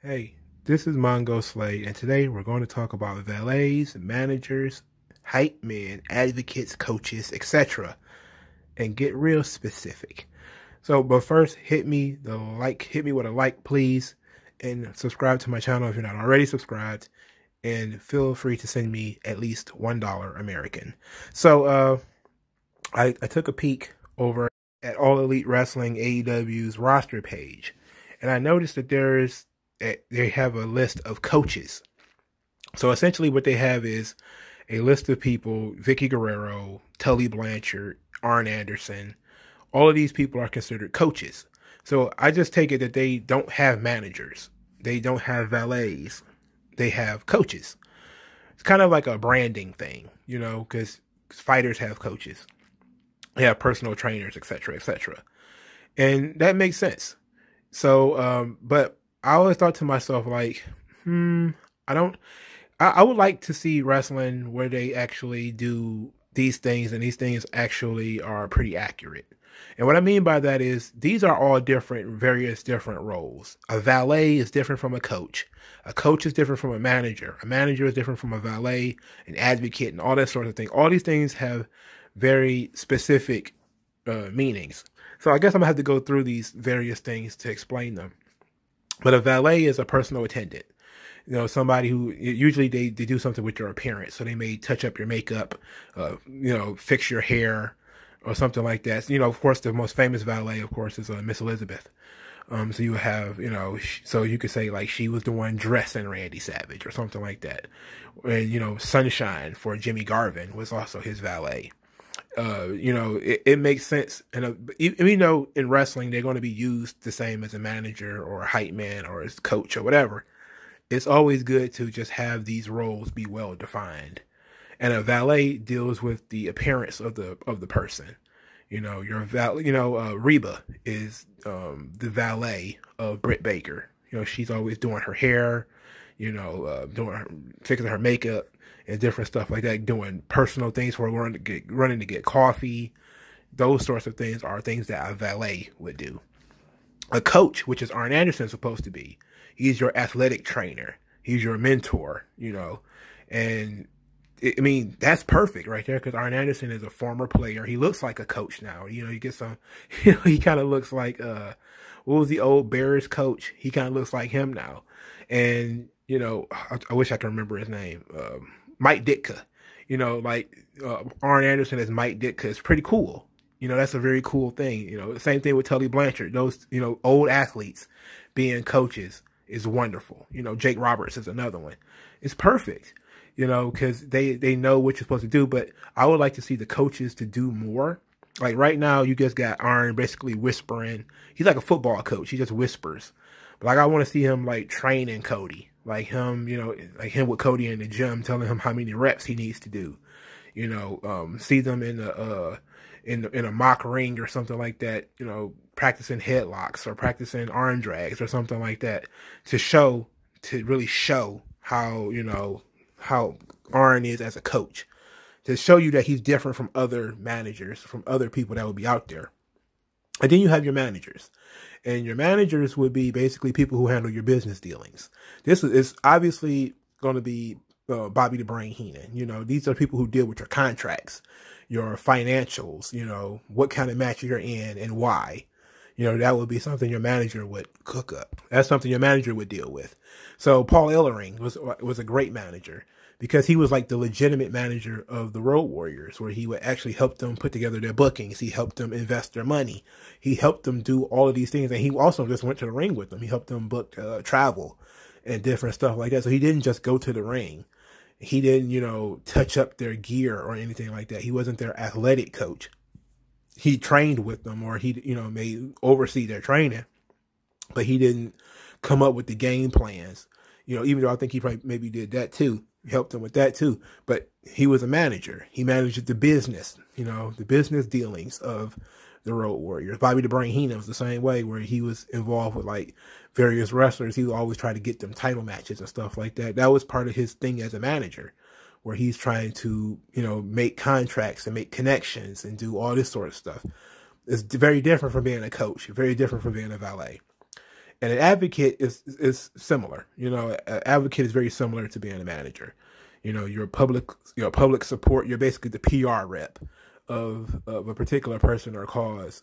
Hey, this is Mongo Slade, and today we're going to talk about valets, managers, hype men, advocates, coaches, etc. and get real specific. But first, hit me with a like, please, and subscribe to my channel if you're not already subscribed, and feel free to send me at least $1 American. I took a peek over at All Elite Wrestling AEW's roster page, and I noticed that they have a list of coaches. So essentially what they have is a list of people: Vicky Guerrero, Tully Blanchard, Arn Anderson. All of these people are considered coaches. So I just take it that they don't have managers. They don't have valets. They have coaches. It's kind of like a branding thing, because fighters have coaches. They have personal trainers, etc., etc. And that makes sense. But I always thought to myself, like, I would like to see wrestling where they actually do these things, and these things actually are pretty accurate. And what I mean by that is these are all various different roles. A valet is different from a coach. A coach is different from a manager. A manager is different from a valet, an advocate, and all that sort of thing. All these things have very specific meanings. So I guess I'm going to have to go through these various things to explain them. But a valet is a personal attendant. Somebody who usually they do something with your appearance. So they may touch up your makeup, fix your hair or something like that. Of course, the most famous valet, of course, is Miss Elizabeth. So you have, so you could say like she was the one dressing Randy Savage or something like that. And, Sunshine for Jimmy Garvin was also his valet. It makes sense. And in wrestling, they're going to be used the same as a manager or a hype man or as coach or whatever. It's always good to just have these roles be well defined. And a valet deals with the appearance of the person. Reba is the valet of Britt Baker. She's always doing her hair, fixing her makeup and different stuff like that, doing personal things for running to get coffee. Those sorts of things are things that a valet would do. A coach, which is Arn Anderson supposed to be, he's your athletic trainer. He's your mentor, and that's perfect right there, because Arn Anderson is a former player. He looks like a coach now. You get some, he kind of looks like, what was the old Bears coach? He kind of looks like him now. And, I wish I could remember his name. Mike Ditka, Arn Anderson as Mike Ditka is pretty cool. That's a very cool thing. The same thing with Tully Blanchard. Those, old athletes being coaches is wonderful. Jake Roberts is another one. It's perfect, because they know what you're supposed to do. But I would like to see the coaches to do more. Like right now, you just got Arn basically whispering. He's like a football coach. He just whispers. But like I want to see him like training Cody. Like him, like him with Cody in the gym, telling him how many reps he needs to do. See them in a mock ring or something like that. Practicing headlocks or practicing arm drags or something like that to really show how Arn is as a coach, to show you that he's different from other managers, from other people that would be out there. And then you have your managers. And your managers would be basically people who handle your business dealings. This is obviously going to be Bobby the Brain Heenan. These are people who deal with your contracts, your financials, what kind of match you're in and why. That would be something your manager would cook up. That's something your manager would deal with. So Paul Ellering was a great manager, because he was like the legitimate manager of the Road Warriors, where he would actually help them put together their bookings. He helped them invest their money. He helped them do all of these things. And he also just went to the ring with them. He helped them book travel and different stuff like that. So he didn't just go to the ring. He didn't, touch up their gear or anything like that. He wasn't their athletic coach. He trained with them, or he, may oversee their training, but he didn't come up with the game plans. Even though I think he probably maybe did that too. Helped him with that too, but he was a manager. He managed the business, the business dealings of the Road Warriors. Bobby the Brain Heenan was the same way, where he was involved with like various wrestlers. He would always try to get them title matches and stuff like that. That was part of his thing as a manager, where he's trying to, make contracts and make connections and do all this sort of stuff. It's very different from being a coach, very different from being a valet. And an advocate is similar. You know, an advocate is very similar to being a manager. You know, you're public support. You're basically the PR rep of a particular person or cause,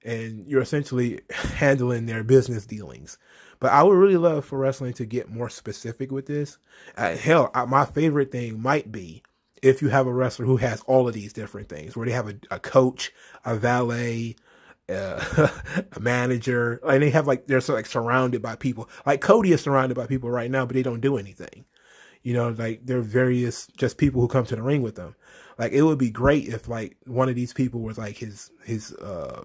and you're essentially handling their business dealings. But I would really love for wrestling to get more specific with this. Hell, my favorite thing might be if you have a wrestler who has all of these different things, where they have a coach, a valet, a manager, and they have like, they're so like surrounded by people. Like Cody is surrounded by people right now, but they don't do anything. You know, like there are various just people who come to the ring with them. Like it would be great if like one of these people was like his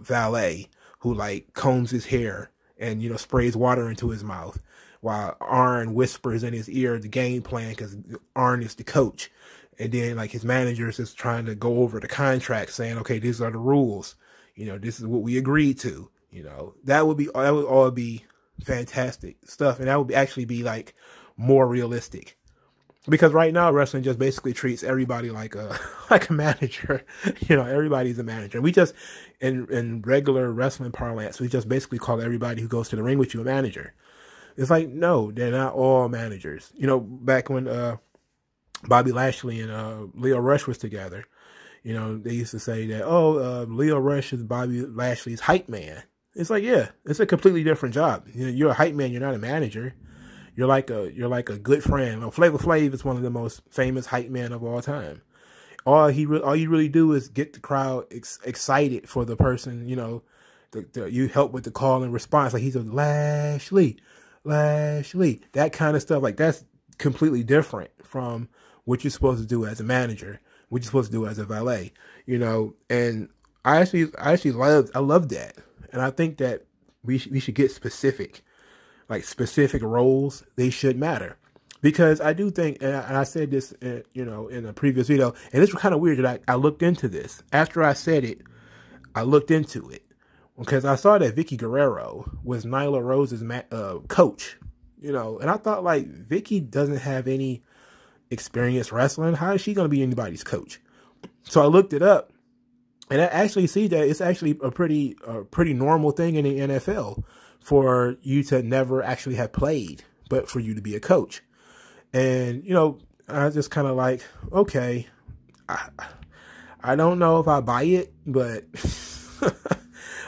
valet who like combs his hair and, you know, sprays water into his mouth while Arn whispers in his ear the game plan, because Arn is the coach. And then like his manager is just trying to go over the contract saying, okay, these are the rules. You know, this is what we agreed to. You know, that would all be fantastic stuff. And that would actually be like more realistic. Because right now wrestling just basically treats everybody like a like a manager. You know, everybody's a manager. We just in regular wrestling parlance, we just basically call everybody who goes to the ring with you a manager. It's like, no, they're not all managers. You know, back when Bobby Lashley and Leo Rush was together, you know, they used to say that, Leo Rush is Bobby Lashley's hype man. It's like, yeah, it's a completely different job. You know, you're a hype man, you're not a manager. You're like a good friend. You know, Flavor Flav is one of the most famous hype men of all time. All you really do is get the crowd excited for the person. You know, you help with the call and response. Like he's a Lashley, that kind of stuff. Like that's completely different from what you're supposed to do as a manager, what you're supposed to do as a valet. You know, and I love that, and I think that we should get specific. Like specific roles, they should matter, because I do think, and I said this, you know, in a previous video, and it's kind of weird that I looked into this. After I said it, I looked into it because I saw that Vicky Guerrero was Nyla Rose's coach, you know, and I thought like Vicky doesn't have any experience wrestling. How is she going to be anybody's coach? So I looked it up, and I actually see that it's actually a pretty normal thing in the NFL for you to never actually have played, but for you to be a coach. And, you know, I just kind of like, okay, I don't know if I buy it, but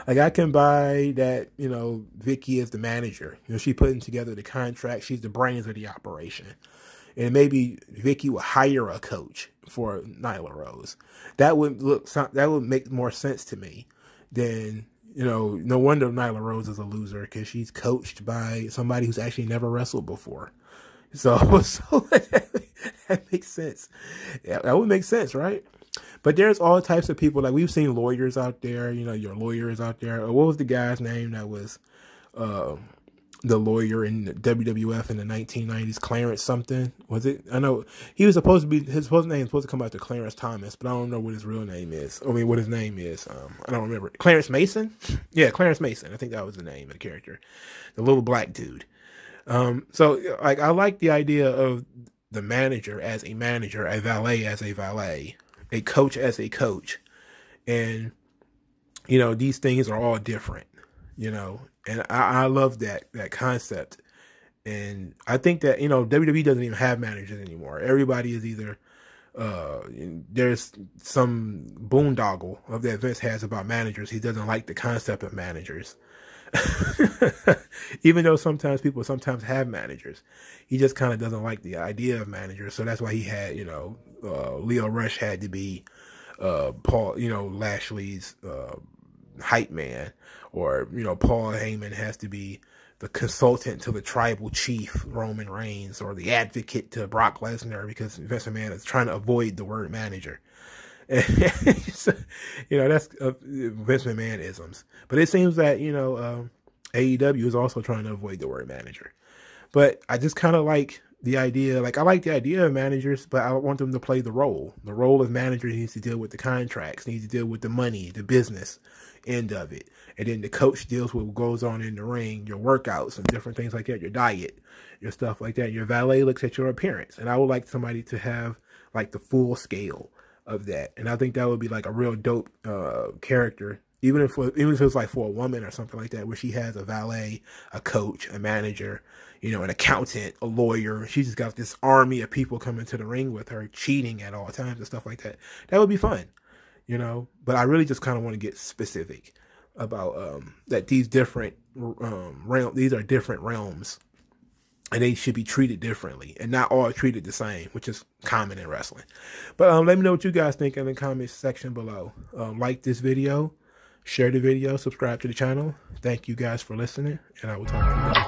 like I can buy that, you know, Vicky is the manager. You know, she putting together the contract. She's the brains of the operation. And maybe Vicky will hire a coach for Nyla Rose. That would make more sense to me than, you know, no wonder Nyla Rose is a loser, because she's coached by somebody who's actually never wrestled before. So that makes sense. Yeah, that would make sense, right? But there's all types of people. Like we've seen lawyers out there, you know, your lawyers out there. What was the guy's name that was the lawyer in the WWF in the 1990s? Clarence something, was it? I know he was supposed to be, his supposed name was supposed to come out to Clarence Thomas, but I don't know what his real name is. I mean, what his name is. I don't remember. Clarence Mason? Yeah, Clarence Mason. I think that was the name of the character. The little black dude. So like I like the idea of the manager as a manager, a valet as a valet, a coach as a coach. And, you know, these things are all different, you know, and I love that concept. And I think that, you know, WWE doesn't even have managers anymore. Everybody is either, there's some boondoggle of that Vince has about managers. He doesn't like the concept of managers. Even though people sometimes have managers, he just kind of doesn't like the idea of managers. So that's why he had, you know, Leo Rush had to be Paul, you know, Lashley's hype man, or, you know, Paul Heyman has to be the consultant to the tribal chief Roman Reigns, or the advocate to Brock Lesnar, because Vince McMahon is trying to avoid the word manager. You know, that's Vince McMahon isms. But it seems that, you know, AEW is also trying to avoid the word manager. But I just kind of like the idea, like I like the idea of managers, but I want them to play the role. The role of manager needs to deal with the contracts, needs to deal with the money, the business end of it. And then the coach deals with what goes on in the ring, your workouts and different things like that, your diet, your stuff like that. Your valet looks at your appearance. And I would like somebody to have like the full scale of that. And I think that would be like a real dope character Even if it was like for a woman or something like that, where she has a valet, a coach, a manager, you know, an accountant, a lawyer. She just got this army of people coming to the ring with her, cheating at all times and stuff like that. That would be fun, you know. But I really just kind of want to get specific about that these different these are different realms, and they should be treated differently and not all treated the same, which is common in wrestling. But let me know what you guys think in the comments section below. Like this video. Share the video, subscribe to the channel. Thank you guys for listening, and I will talk to you guys.